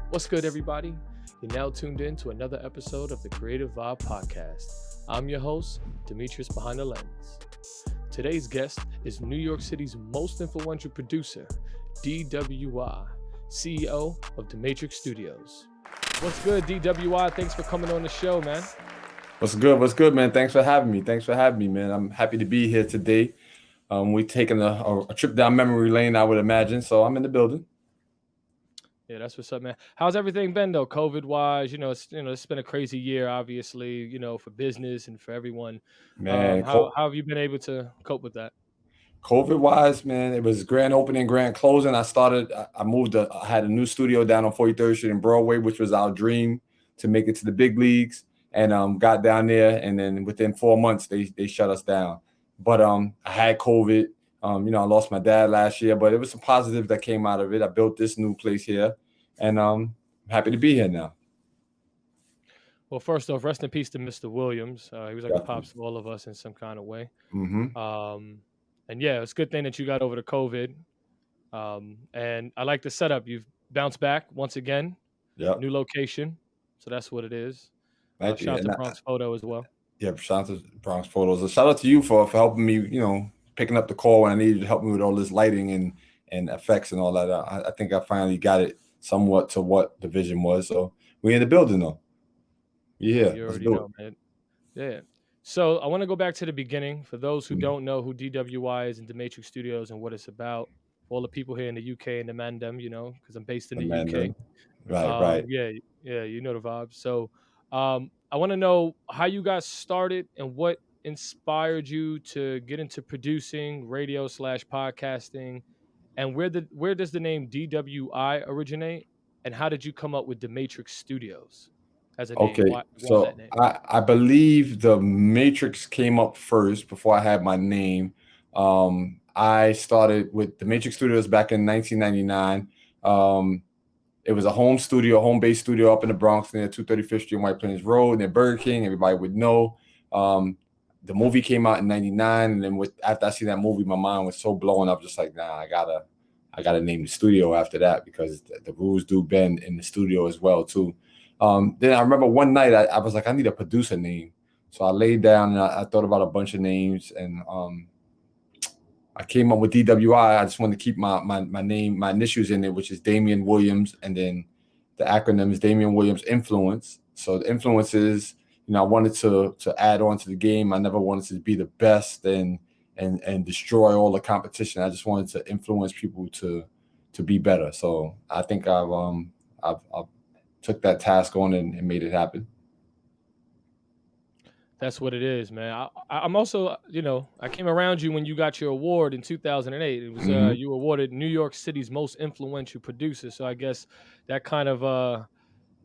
What's good, everybody? You're now tuned in to another episode of the Creative Vibe Podcast. I'm your host, Demetrius behind the lens. Today's guest is New York City's most influential producer, D.W.I, C.E.O. of Damatrix Studios. What's good, D.W.I? Thanks for coming on the show, man. What's good, man? Thanks for having me, man. I'm happy to be here today. We're taking a trip down memory lane, I would imagine, so I'm in the building. Yeah, that's what's up, man. How's everything been, though, COVID-wise? It's been a crazy year, obviously, for business and for everyone. Man, How have you been able to cope with that? COVID-wise, man, it was grand opening, grand closing. I had a new studio down on 43rd Street in Broadway, which was our dream to make it to the big leagues, and got down there, and then within 4 months, they shut us down. But I had COVID. I lost my dad last year, but it was some positives that came out of it. I built this new place here, and I'm happy to be here now. Well, first off, rest in peace to Mr. Williams. He was like Definitely. a pops to all of us in some kind of way. Mm-hmm. And yeah, it's a good thing that you got over the COVID. And I like the setup. You've bounced back once again. Yeah. New location. So that's what it is. Thank you. Shout out to Bronx Photo as well. Yeah, shout out to Bronx Photos. And shout out to you for helping me, picking up the call when I needed to help me with all this lighting and effects and all that. I think I finally got it somewhat to what the vision was. So we're in the building though. Yeah. You already know, man. Yeah. So I want to go back to the beginning for those who don't know who D.W.I is and Damatrix Studios and what it's about. For all the people here in the UK and the Mandem, because I'm based in the UK. Right. Yeah, you know the vibes. So I want to know how you got started and what inspired you to get into producing radio/podcasting, and where does the name D.W.I originate, and how did you come up with Damatrix Studios as a name? Okay, Why so that name? I believe the Matrix came up first before I had my name. I started with the Damatrix Studios back in 1999. It was a home-based studio up in the Bronx near 235th Street and White Plains Road near Burger King. Everybody would know. The movie came out in 99, and then after I seen that movie, my mind was so blown up, just like, nah, I gotta name the studio after that, because the rules do bend in the studio as well too. Then I remember one night I was like, I need a producer name. So I laid down and I thought about a bunch of names, and I came up with D.W.I. I just wanted to keep my name, my initials in it, which is Damien Williams, and then the acronym is Damien Williams Influence. So the influence is, I wanted to add on to the game. I never wanted to be the best and destroy all the competition. I just wanted to influence people to be better. So I think I've took that task on and made it happen. That's what it is, man. I'm also, I came around you when you got your award in 2008. It was you were awarded New York City's most influential producer. So I guess that kind of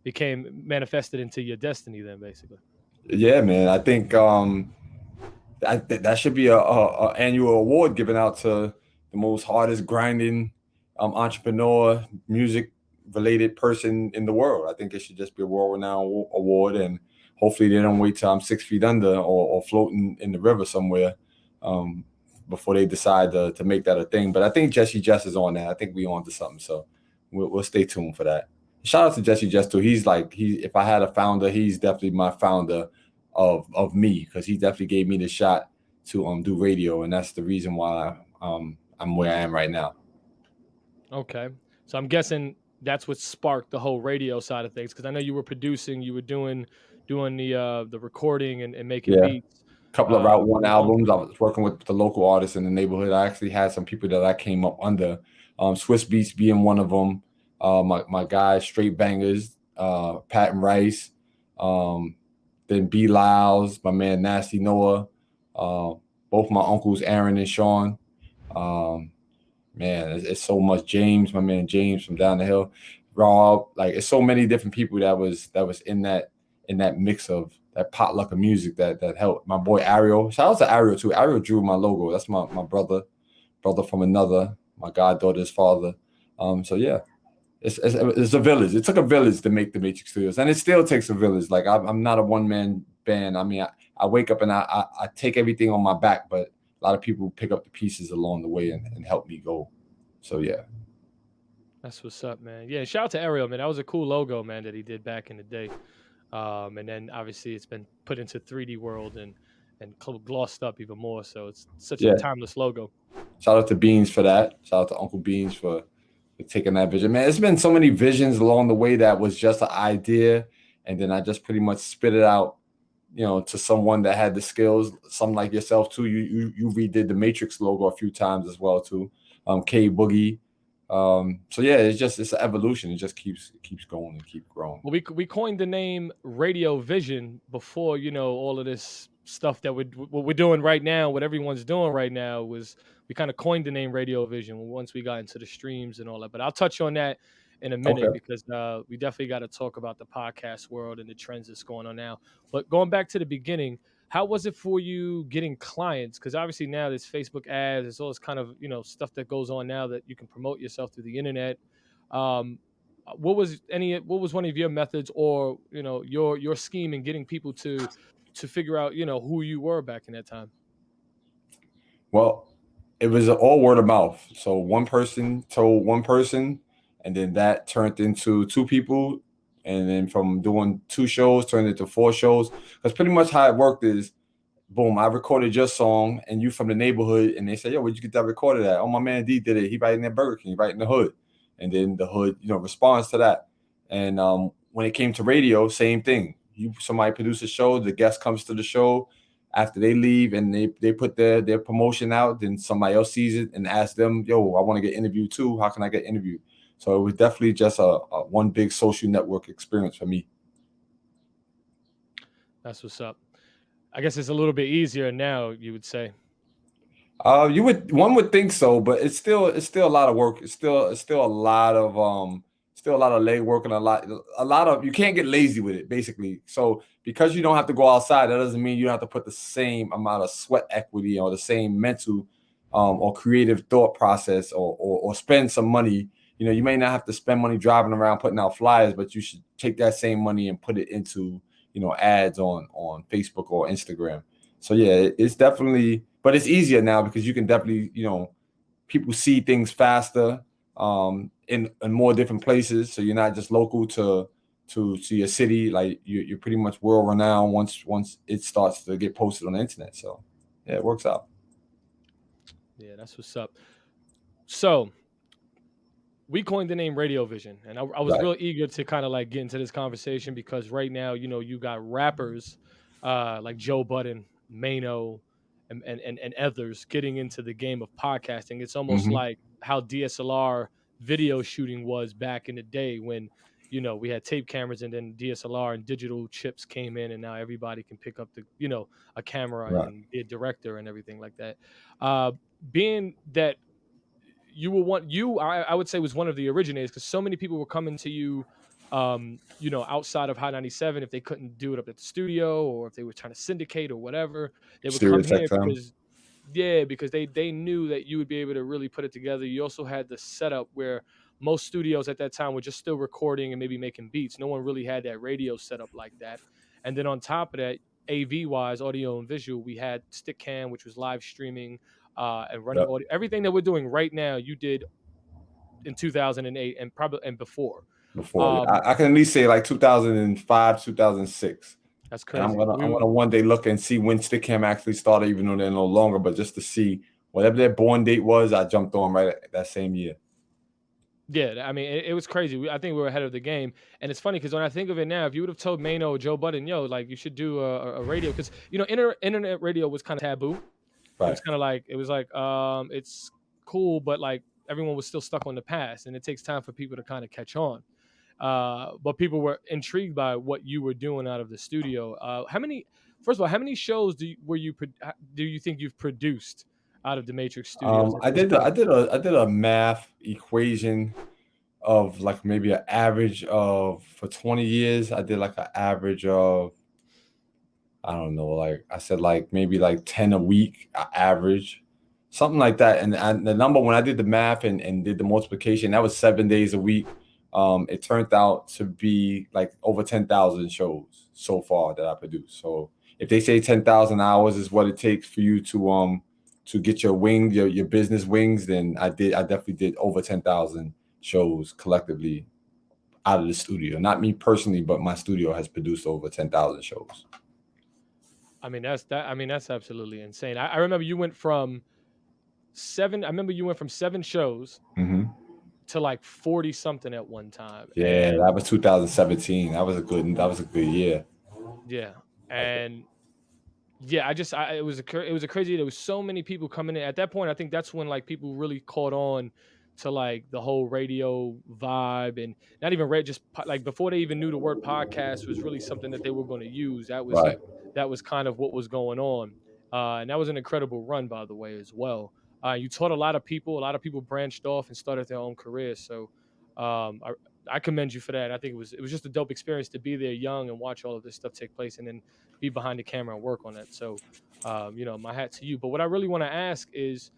became manifested into your destiny then, basically. Yeah, man. I think that should be a annual award given out to the most hardest grinding entrepreneur, music related person in the world. I think it should just be a world-renowned award, and hopefully they don't wait till I'm 6 feet under or floating in the river somewhere before they decide to make that a thing. But I think Jesse Jess is on that. I think we on to something, so we'll stay tuned for that. Shout out to Jesse Jess too. If I had a founder, he's definitely my founder of me, because he definitely gave me the shot to do radio, and that's the reason why I'm where I am right now. Okay, so I'm guessing that's what sparked the whole radio side of things, because I know you were producing, you were doing the recording and making beats. A couple of Route 1 albums. I was working with the local artists in the neighborhood. I actually had some people that I came up under, Swiss Beats being one of them. My guys, Straight Bangers, Pat and Rice, then B. Lyles, my man Nasty Noah, both my uncles Aaron and Sean. Man, it's so much. James, my man James from down the hill, Rob, like it's so many different people that was in that mix of that potluck of music that helped. My boy Ariel, shout out to Ariel too. Ariel drew my logo. That's my brother from another, my goddaughter's father. So yeah, it's a village. It took a village to make the Damatrix Studios, and it still takes a village. Like I'm not a one man band. I mean, I wake up and I take everything on my back, but a lot of people pick up the pieces along the way and help me go. So yeah. That's what's up, man. Yeah, shout out to Ariel, man. That was a cool logo, man, that he did back in the day. And then obviously it's been put into 3D world and glossed up even more. So it's such a Yeah. timeless logo. Shout out to Beans for that. Shout out to Uncle Beans for taking that vision. Man, it's been so many visions along the way that was just an idea, and then I just pretty much spit it out, to someone that had the skills. Some like yourself too. You redid the Matrix logo a few times as well too. K Boogie. So yeah, it's an evolution. It just keeps going and keep growing. Well, we coined the name Radio Vision before all of this stuff that what we're doing right now, what everyone's doing right now was we kind of coined the name Radio Vision once we got into the streams and all that. But I'll touch on that in a minute Okay. because we definitely got to talk about the podcast world and the trends that's going on now. But going back to the beginning, how was it for you getting clients? Because obviously now there's Facebook ads, there's all this kind of stuff that goes on now that you can promote yourself through the internet. What was one of your methods or your scheme in getting people to figure out who you were back in that time? Well, it was all word of mouth. So one person told one person, and then that turned into two people, and then from doing 2 shows turned into 4 shows. Because pretty much how it worked is, boom, I recorded your song, and you from the neighborhood, and they say, yo, where'd you get that recorded at? Oh, my man D did it. He right in that Burger King, right in the hood. And then the hood, responds to that. And when it came to radio, same thing. Somebody produces a show, the guest comes to the show. After they leave and they put their promotion out, then somebody else sees it and asks them, yo, I want to get interviewed too. How can I get interviewed? So it was definitely just a one big social network experience for me. That's what's up. I guess it's a little bit easier now, you would say. One would think so, but it's still a lot of work. It's still a lot of leg work and a lot of, you can't get lazy with it basically. So because you don't have to go outside, that doesn't mean you don't have to put the same amount of sweat equity or the same mental or creative thought process or spend some money. You may not have to spend money driving around putting out flyers, but you should take that same money and put it into ads on Facebook or Instagram. So yeah, it's definitely, but it's easier now because you can definitely, people see things faster in more different places. So you're not just local to your city. Like you're pretty much world renowned once it starts to get posted on the internet. So yeah, it works out. Yeah, that's what's up. So we coined the name Radio Vision, and I was Right. real eager to kind of like get into this conversation because right now, you got rappers like Joe Budden, Mano, and others getting into the game of podcasting. It's almost like how DSLR video shooting was back in the day when we had tape cameras and then DSLR and digital chips came in, and now everybody can pick up a camera Right. and be a director and everything like that. Being that I would say was one of the originators because so many people were coming to you outside of High 97 if they couldn't do it up at the studio or if they were trying to syndicate or whatever, they would come here because they knew that you would be able to really put it together. You also had the setup where most studios at that time were just still recording and maybe making beats. No one really had that radio setup like that. And then on top of that, AV wise, audio and visual, we had Stickcam, which was live streaming and running audio. Everything that we're doing right now, you did in 2008 and probably before. I can at least say like 2005, 2006. That's crazy. And I'm gonna one day look and see when Stickcam actually started, even though they're no longer. But just to see whatever their born date was, I jumped on right at that same year. Yeah, I mean, it was crazy. I think we were ahead of the game, and it's funny because when I think of it now, if you would have told Mano or Joe Budden, yo, like you should do a radio, because internet radio was kind of taboo. Right. It was kind of like it's cool, but like everyone was still stuck on the past, and it takes time for people to kind of catch on. But people were intrigued by what you were doing out of the studio. First of all, how many shows do you think you've produced out of Damatrix Studios? I did a math equation of like maybe an average of, for 20 years, I did like an average of, I don't know, like I said, like maybe like 10 a week average, something like that. And the number, when I did the math and did the multiplication, that was 7 days a week. It turned out to be like over 10,000 shows so far that I produced. So if they say 10,000 hours is what it takes for you to to get your wing, your business wings, then I definitely did over 10,000 shows collectively out of the studio. Not me personally, but my studio has produced over 10,000 shows. I mean, that's absolutely insane. I remember you went from 7. I remember you went from 7 shows Mm-hmm. to like 40 something at one time. Yeah, And that was 2017. That was a good year. yeah, and yeah, it was a crazy. There was so many people coming in at that point. I think that's when like people really caught on to like the whole radio vibe, and not even like before they even knew the word podcast was really something that they were going to use. Right. That was kind of what was going on, and that was an incredible run, by the way, as well. You taught a lot of people. A lot of people branched off and started their own careers. So um, I, I commend you for that. I think it was just a dope experience to be there young and watch all of this stuff take place, and then be behind the camera and work on it. So, my hat to you. But what I really want to ask is,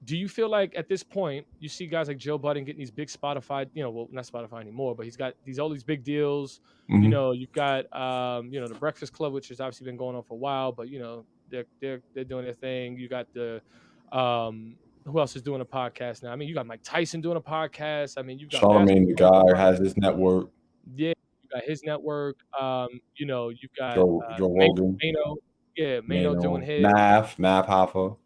do you feel like at this point you see guys like Joe Budden getting these big Spotify, well, not Spotify anymore, but he's got all these big deals. Mm-hmm. You've got the Breakfast Club, which has obviously been going on for a while, but they're doing their thing. You got the who else is doing a podcast now? I mean, you got Mike Tyson doing a podcast. I mean, you've got Charlamagne the basketball guy stars. has his network. Yeah, you got his network. You've got Joe Rogan, Mano. Yeah, Mano doing Mano, his. Math Hoffa.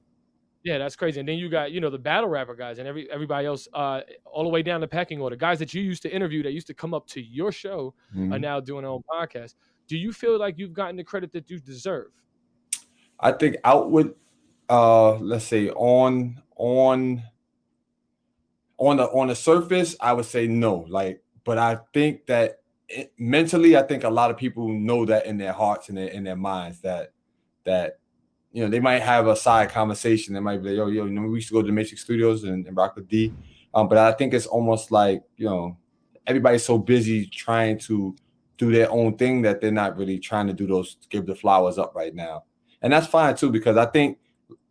Yeah, that's crazy. And then you got, the battle rapper guys and everybody else, all the way down the pecking order. Guys that you used to interview that used to come up to your show are now doing their own podcast. Do you feel like you've gotten the credit that you deserve? I think outward, let's say on the surface, I would say no. Like, but I think that mentally, I think a lot of people know that in their hearts and in their minds that they might have a side conversation. They might be like, yo, we used to go to Damatrix Studios and rock with D. But I think it's almost like, everybody's so busy trying to do their own thing that they're not really trying to give the flowers up right now. And that's fine too, because I think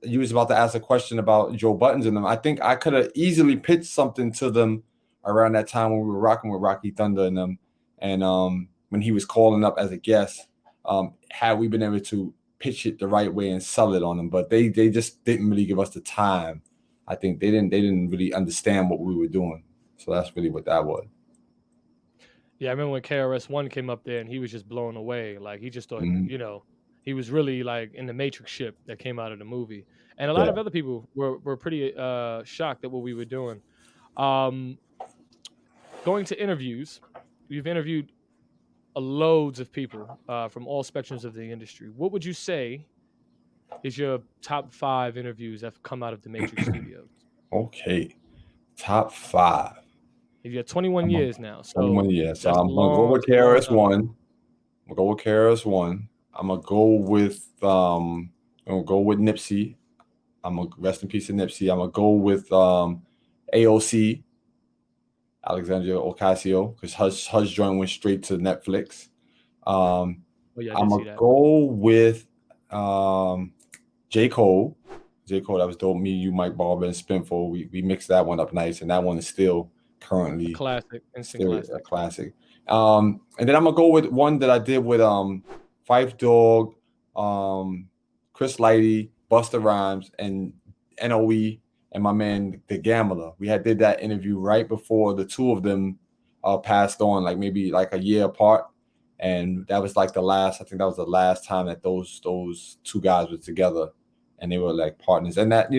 you was about to ask a question about Joe Buttons and them. I think I could have easily pitched something to them around that time when we were rocking with Rocky Thunder and them. And when he was calling up as a guest, had we been able to pitch it the right way and sell it on them, but they just didn't really give us the time. I think they didn't really understand what we were doing. So that's really what that was. Yeah, I remember when KRS-One came up there and he was just blown away. Like he just thought, Mm-hmm. he was really like in the Matrix ship that came out of the movie. And a lot of other people were pretty shocked at what we were doing. Um, Going to interviews, you've interviewed loads of people from all spectrums of the industry. What would you say is your top 5 interviews that have come out of the Damatrix Studios? Okay, top 5. You got 21 years now, 21 so years. So that's a I'm gonna go with it's a long time. KRS-One. I'm gonna go with KRS-One. I'm gonna go with Nipsey. I'm gonna rest in peace to Nipsey. I'm gonna go with AOC, Alexandria Ocasio, because her joint went straight to Netflix. Oh yeah, I I'm did see gonna that. go with J. Cole. J. Cole, that was dope. Me, you, Mike Barber, and Spinful. We mixed that one up nice, and that one is still currently Classic, instant still classic. a classic. And then I'm gonna go with one that I did with Phife Dawg, Chris Lighty, Busta Rhymes, and NOE, and my man The Gambler. We did that interview right before the two of them passed on, like maybe like a year apart. And that was like I think that was the last time that those two guys were together and they were like partners. And that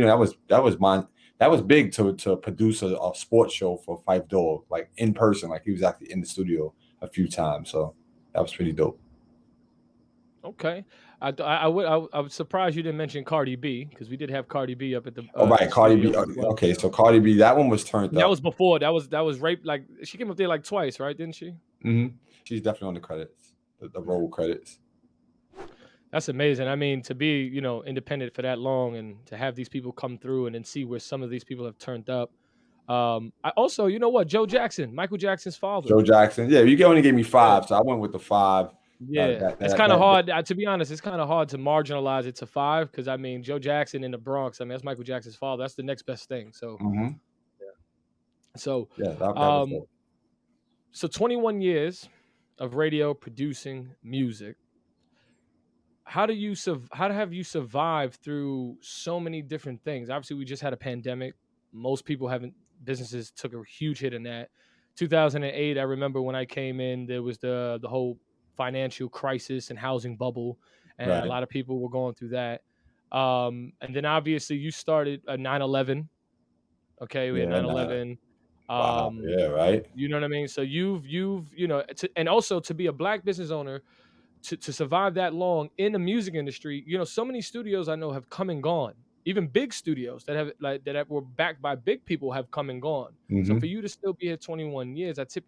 was big to produce a sports show for Phife Dawg, like in person, like he was actually in the studio a few times. So that was pretty dope. Okay, I was surprised you didn't mention Cardi B, because we did have Cardi B up at the Right, Cardi B. studio as well. Okay, so Cardi B, that one was turned And that up. was before. That was rape. Like she came up there like twice, right? Didn't she? Mm-hmm. She's definitely on the credits, the roll credits. That's amazing. I mean, to be, independent for that long and to have these people come through and then see where some of these people have turned up. I also, you know what, Joe Jackson, Michael Jackson's father. Joe Jackson. Yeah, you only gave me 5, so I went with the 5. Yeah, it's kind of hard. To be honest, it's kind of hard to marginalize it to 5 because I mean, Joe Jackson in the Bronx. I mean, that's Michael Jackson's father. That's the next best thing. So, So that was dope. So 21 years of radio producing music. how have you survived through so many different things? Obviously, we just had a pandemic. Most people haven't businesses took a huge hit in that. 2008, I remember when I came in, there was the whole financial crisis and housing bubble, and a Right. lot of people were going through that. And then obviously you started a 9/11. Okay, we had Yeah. 9/11. Wow. Um, Yeah. Right. you know what I mean? So you've and also to be a black business owner to survive that long in the music industry, so many studios I know have come and gone. Even big studios that have were backed by big people have come and gone. So for Mm-hmm. you to still be here 21 years, I tip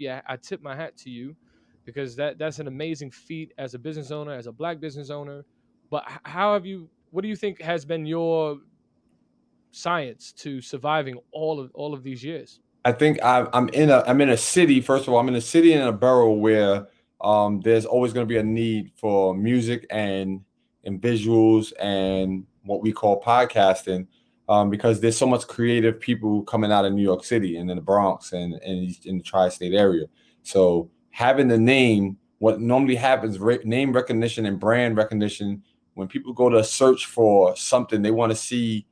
my hat to you because that's an amazing feat as a business owner, as a black business owner. But how have you? What do you think has been your science to surviving all of these years? I think I'm in a city. First of all, I'm in a city and a borough where there's always going to be a need for music and visuals and what we call podcasting, because there's so much creative people coming out of New York City and in the Bronx and in the tri-state area. So having the name, what normally happens, name recognition and brand recognition. When people go to search for something, they want to see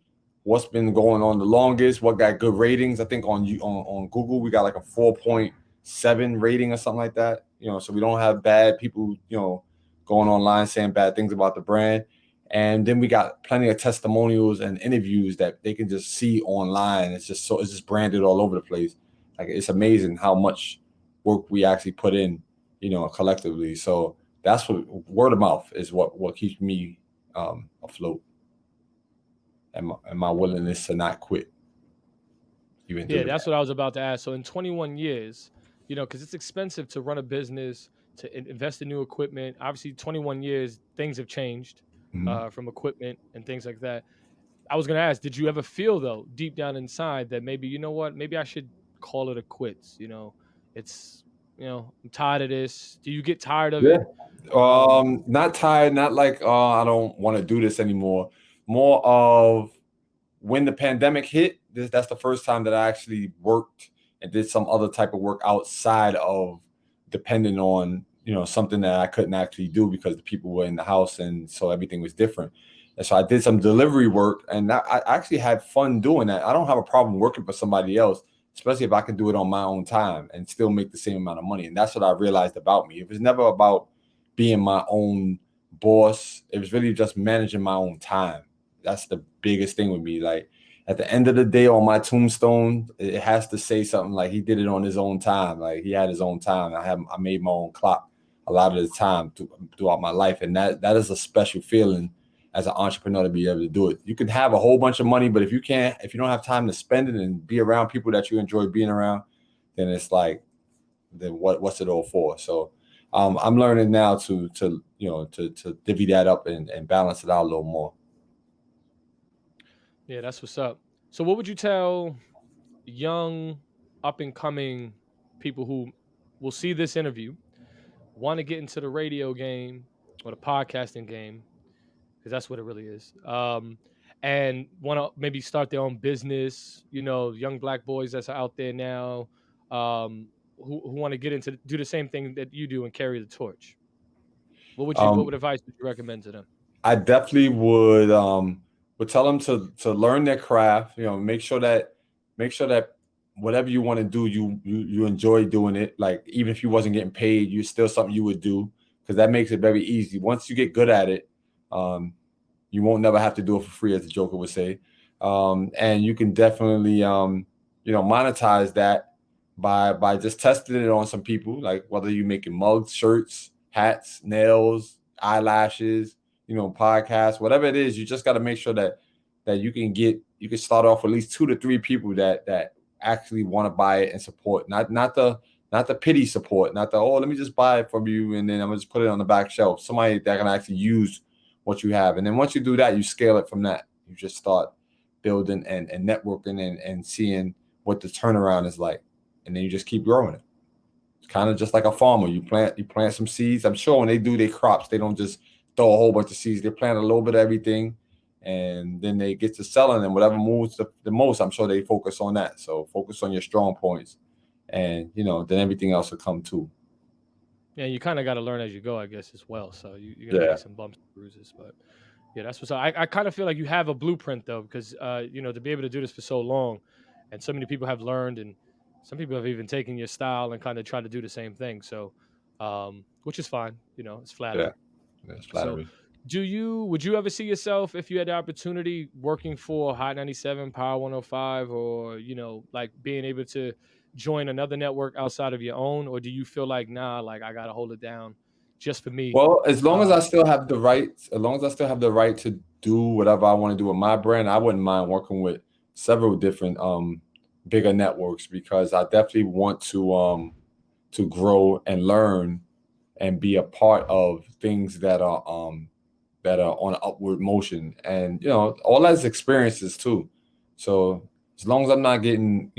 what's been going on the longest, what got good ratings. I think on Google we got like a 4.7 rating or something like that. So we don't have bad people, going online saying bad things about the brand. And then we got plenty of testimonials and interviews that they can just see online. It's just branded all over the place. Like it's amazing how much work we actually put in, collectively. So that's what word of mouth is what keeps me afloat, and my willingness to not quit even through Yeah, the that's bad. what I was about to ask. So in 21 years, because it's expensive to run a business, to invest in new equipment. Obviously, 21 years, things have changed Mhm. from equipment and things like that. I was gonna ask, did you ever feel though, deep down inside, that maybe you know what, maybe I should call it a quits? It's I'm tired of this. Do you get tired of Yeah. it? Um, Not tired, not like, oh, I don't want to do this anymore. More of when the pandemic hit, that's the first time that I actually worked and did some other type of work outside of depending on, something that I couldn't actually do because the people were in the house and so everything was different. And so I did some delivery work and I actually had fun doing that. I don't have a problem working for somebody else, especially if I can do it on my own time and still make the same amount of money. And that's what I realized about me. It was never about being my own boss. It was really just managing my own time. That's the biggest thing with me. Like at the end of the day on my tombstone, it has to say something like he did it on his own time. Like he had his own time. I made my own clock a lot of the time throughout my life. And that is a special feeling as an entrepreneur to be able to do it. You can have a whole bunch of money, but if you don't have time to spend it and be around people that you enjoy being around, then it's like, then what's it all for? So I'm learning now to divvy that up and balance it out a little more. yeah, that's what's up. So what would you tell young, up and coming people who will see this interview, want to get into the radio game or the podcasting game, because that's what it really is. And want to maybe start their own business, young black boys that's out there now, who want to get into do the same thing that you do and carry the torch. What Um, advice would you recommend to them? I definitely would tell them to learn their craft. Make sure that whatever you want to do, you enjoy doing it. Like even if you wasn't getting paid, you still something you would do because that makes it very easy. Once you get good at it, um, you won't never have to do it for free, as the Joker would say. And you can definitely monetize that by just testing it on some people, like whether you're making mugs, shirts, hats, nails, eyelashes, podcasts, whatever it is. You just got to make sure that you can start off with at least 2 to 3 people that actually want to buy it and support, not the pity support, not the, oh, let me just buy it from you and then I'm gonna just put it on the back shelf. Somebody that can actually use what you have. And then once you do that, you scale it from that. You just start building and networking and seeing what the turnaround is like. And then you just keep growing it. It's kind of just like a farmer. You plant some seeds. I'm sure when they do their crops, they don't just throw a whole bunch of seeds. They plant a little bit of everything. And then they get to selling and whatever moves the most, I'm sure they focus on that. So focus on your strong points. And then everything else will come too. Yeah, you kind of got to learn as you go, I guess, as well. So you're gonna Yeah, take some bumps and bruises, but yeah, that's what's up. I kind of feel like you have a blueprint though, because to be able to do this for so long, and so many people have learned, and some people have even taken your style and kind of tried to do the same thing. So, which is fine. It's yeah, flattering. that's So, flattery. would you ever see yourself if you had the opportunity working for Hot 97, Power 105, or like being able to join another network outside of your own, or do you feel like nah, like I gotta hold it down just for me? Well, as long as I Uh, still have the right, as long as I still have the right to do whatever I want to do with my brand, I wouldn't mind working with several different bigger networks because I definitely want to grow and learn and be a part of things that are on an upward motion. And all that's experiences too. So as long as I'm not getting,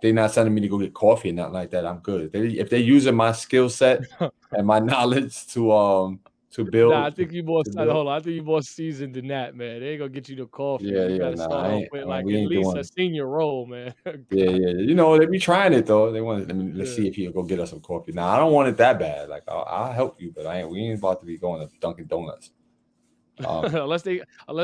they're not sending me to go get coffee and nothing like that, I'm good. If they're using my skill set and my knowledge to Nah, I build think you more. to build. Hold on, I think you more seasoned than that, man. They ain't gonna get you the coffee. Yeah, You got yeah, to nah, start I off ain't, with like we at ain't least a doing. senior role, man. Yeah, God. yeah, they be trying it though. They want let's Yeah. see if he'll go get us some coffee. Now I don't want it that bad. Like I'll help you, but we ain't about to be going to Dunkin' Donuts. Um, unless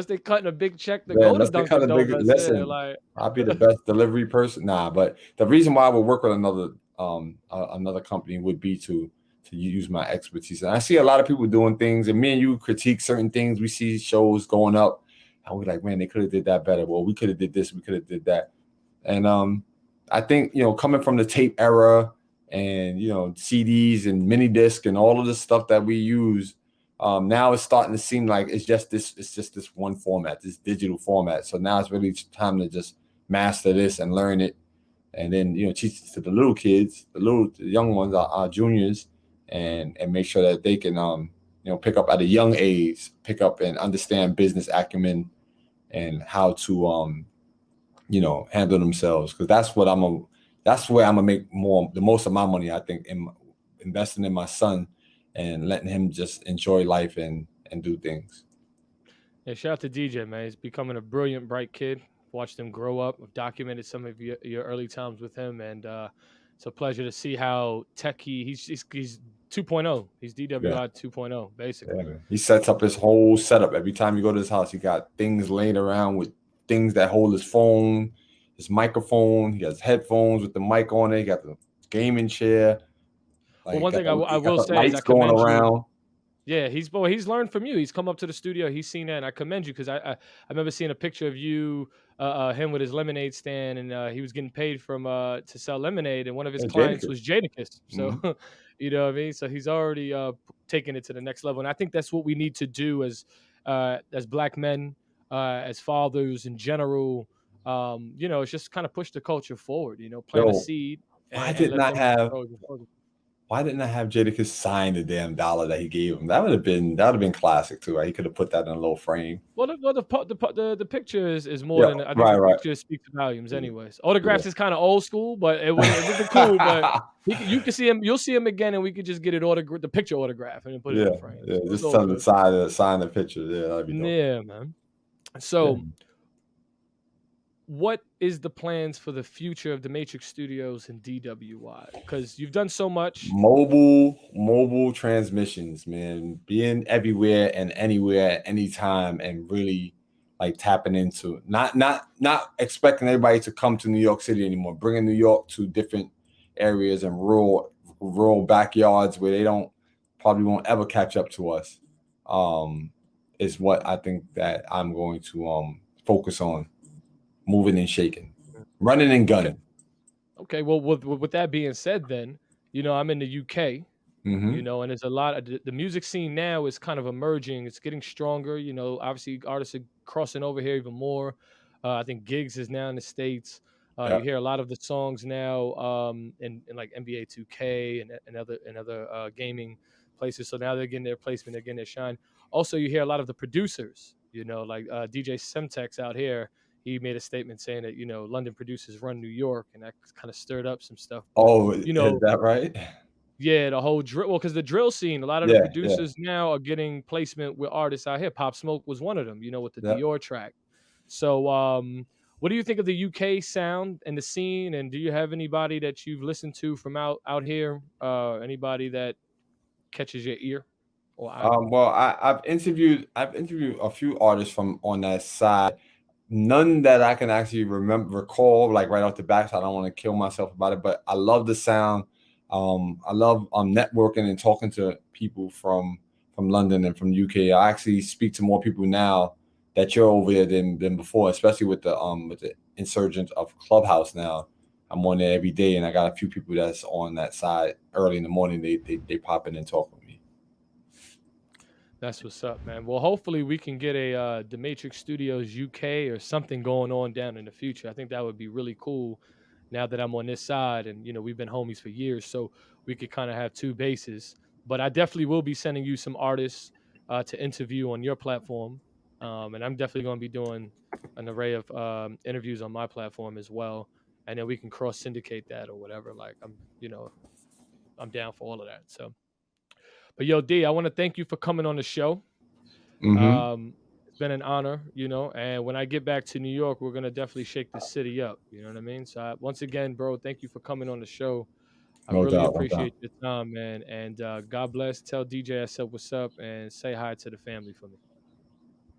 they cutting a big check to Yeah, go to unless they kind Dunkin' of big Donuts, yeah, listen, like I'll be the best delivery person. Nah, but the reason why I would work with another company would be to use my expertise. And I see a lot of people doing things, and me and you critique certain things. We see shows going up, and we're like, man, they could have did that better. Well, we could have did this, we could have did that. And I think coming from the tape era and CDs and mini disc and all of the stuff that we use, now it's starting to seem like it's just this one format, this digital format. So now it's really time to just master this and learn it, and then teach it to the little kids, the young ones, our juniors, and make sure that they can pick up at a young age, pick up and understand business acumen and how to handle themselves, because that's where I'm gonna make the most of my money. I think in investing in my son and letting him just enjoy life and do things. yeah, shout out to DJ, man. He's becoming a brilliant, bright kid. Watched him grow up. I've documented some of your early times with him, and it's a pleasure to see how techy he's 2.0. He's Yeah, DWI 2.0, yeah, basically. man. He sets up his whole setup every time you go to his house. He got things laying around with things that hold his phone, his microphone. He has headphones with the mic on it. He got the gaming chair. Well, Like one thing I he got will the say is I lights going commend you. around. Yeah, he's learned from you. He's come up to the studio. He's seen that, and I commend you because I remember seeing a picture of you, him with his lemonade stand, and he was getting paid from to sell lemonade, and one of his Yeah, clients Jadakiss. was Jadakiss. So, Mhm. you know what I mean. So he's already taking it to the next level, and I think that's what we need to do as black men, as fathers in general. It's just kind of push the culture forward. Plant a Yo, seed why and didn't let I them have grow. Grow. Why didn't I have Jadakiss sign the damn dollar that he gave him? That would have been classic too. Right? He could have put that in a little frame. The picture is more Yeah, than I think right, the right. picture speaks volumes. Yeah, Anyways, yeah. autographs is kind of old school, but it would be cool. But you can see him. You'll see him again, and we could just get the picture autograph and then put it in Yeah, a frame. yeah. So it's Just all tell him to good. sign the picture. Yeah, that'd be dope. Yeah, man. Yeah. So, what is the plans for the future of Damatrix Studios and DWI? Because you've done so much. Mobile transmissions, man. Being everywhere and anywhere at any time, and really like tapping into not expecting everybody to come to New York City anymore. Bringing New York to different areas and rural backyards where they don't probably won't ever catch up to us. Um, is what I think that I'm going to focus on, moving and shaking, running and Okay. gunning. Okay. Well, with that being said, then I'm in the UK. Hmm. And there's a lot of the music scene now is kind of emerging. It's getting stronger. Obviously artists are crossing over here even more. I think gigs is now in the States. You Yeah. hear a lot of the songs now in like NBA 2K and other gaming places. So now they're getting their placement, they're getting their shine. Also, you hear a lot of the producers. Like DJ Semtex out here. He made a statement saying that London producers run New York, and that kind of stirred up some stuff. But Oh, you is know, that right? yeah, the whole drill. Well, because the drill scene, a lot of the Yeah, yeah, producers now are getting placement with artists out here. Pop Smoke was one of them, with the yeah. Dior track. So, what do you think of the UK sound and the scene? And do you have anybody that you've listened to from out here? Anybody that catches your ear or eye? Well, I've interviewed a few artists from on that side. None that I can actually recall like right off the bat. So I don't want to kill myself about it, but I love the sound. I love networking and talking to people from London and from UK. I actually speak to more people now that you're over there than before, especially with the insurgence of Clubhouse now. I'm on there every day, and I got a few people that's on that side early in the morning. They pop in and talk with me. That's what's up, man. Well, hopefully we can get a Damatrix Studios UK or something going on down in the future. I think that would be really cool. Now that I'm on this side, and we've been homies for years, so we could kind of have two bases. But I definitely will be sending you some artists to interview on your platform, and I'm definitely going to be doing an array of interviews on my platform as well, and then we can cross syndicate that or whatever. Like I'm down for all of that. So. But yo, D, I want to thank you for coming on the show. Mm-hmm. It's been an honor, and when I get back to New York, we're gonna definitely shake the city up. You know what I mean? So once again, bro, thank you for coming on the show. I No really doubt, no doubt. appreciate your time, man. And God bless. Tell DJ I said what's up, and say hi to the family for me.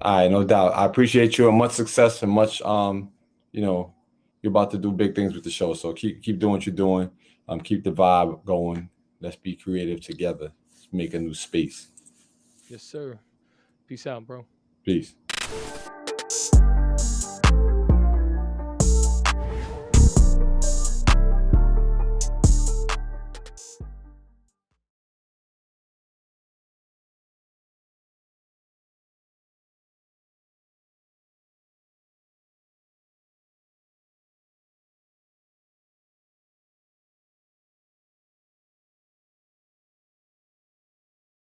All right, no doubt. I appreciate you and much success and much you know, you're about to do big things with the show. So keep doing what you're doing. Keep the vibe going. Let's be creative together. Let's make a new space. Yes, sir. Peace out, bro. Peace.